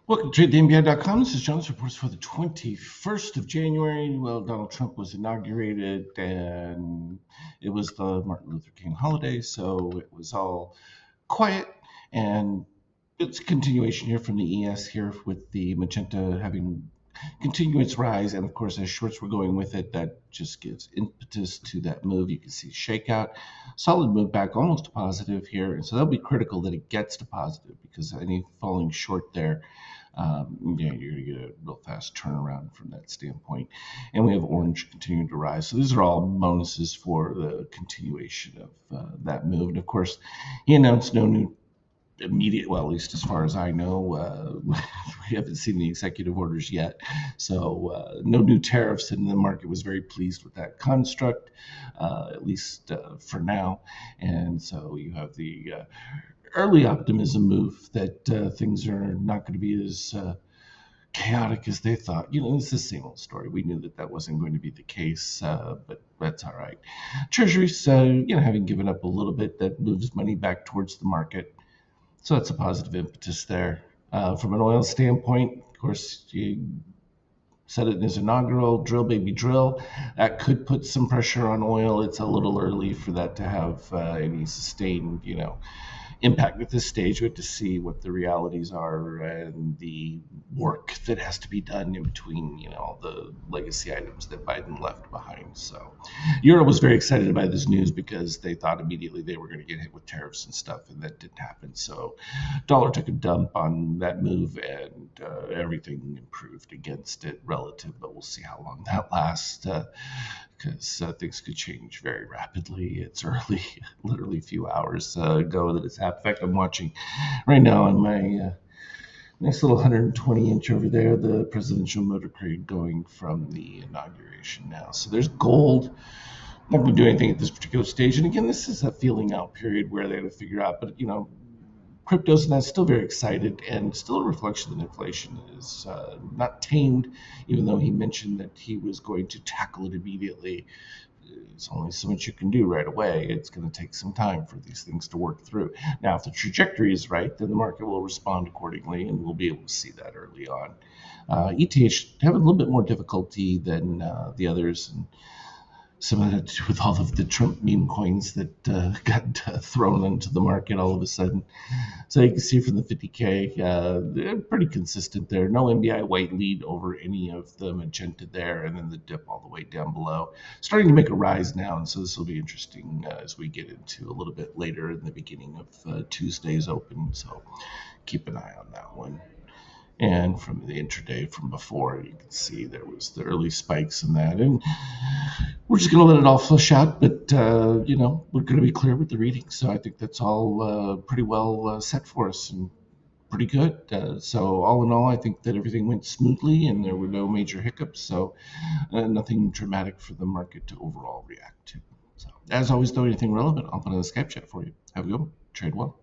Welcome to TradeTheNBI.com. This is Jonas Reports for the 21st of January. Well, Donald Trump was inaugurated, and it was the Martin Luther King holiday, so it was all quiet. And it's a continuation here from the ES here with the magenta having continue its rise. And of course, as shorts were going with it, that just gives impetus to that move. You can see shakeout, solid move back, almost to positive here. And so that'll be critical that it gets to positive because any falling short there, you're going to get a real fast turnaround from that standpoint. And we have orange continuing to rise. So these are all bonuses for the continuation of that move. And of course, he announced no new immediate, well, at least as far as I know, we haven't seen the executive orders yet. So no new tariffs, and the market was very pleased with that construct, at least for now. And so you have the early optimism move that things are not going to be as chaotic as they thought. It's the same old story. We knew that wasn't going to be the case, but that's all right. Treasuries, having given up a little bit, that moves money back towards the market. So that's a positive impetus there. From an oil standpoint, of course, you said it in his inaugural drill, baby, drill. That could put some pressure on oil. It's a little early for that to have any sustained, impact at this stage. We have to see what the realities are and the work that has to be done in between, all the legacy items that Biden left behind. So Europe was very excited by this news because they thought immediately they were going to get hit with tariffs and stuff, and that didn't happen. So dollar took a dump on that move, and everything improved against it relative, but we'll see how long that lasts. Because things could change very rapidly. It's early, literally a few hours ago that it's happened. In fact, I'm watching right now on my nice little 120 inch over there, the presidential motorcade going from the inauguration now. So there's gold. Not going to do anything at this particular stage. And again, this is a feeling out period where they have to figure out, but cryptos and that's still very excited, and still a reflection that inflation is not tamed, even though he mentioned that he was going to tackle it immediately. There's only so much you can do right away. It's going to take some time for these things to work through. Now, if the trajectory is right, then the market will respond accordingly, and we'll be able to see that early on. ETH have a little bit more difficulty than the others, and some of that to do with all of the Trump meme coins that got thrown into the market all of a sudden. So you can see from the 50K, they're pretty consistent there. No NBI white lead over any of the magenta there, and then the dip all the way down below. Starting to make a rise now, and so this will be interesting as we get into a little bit later in the beginning of Tuesday's open. So keep an eye on that one. And from the intraday from before, you can see there was the early spikes in that. And we're just going to let it all flush out. But, we're going to be clear with the reading. So I think that's all pretty well set for us and pretty good. So all in all, I think that everything went smoothly and there were no major hiccups. So nothing dramatic for the market to overall react to. So as always, though, anything relevant, I'll put in the Skype chat for you. Have a good one. Trade well.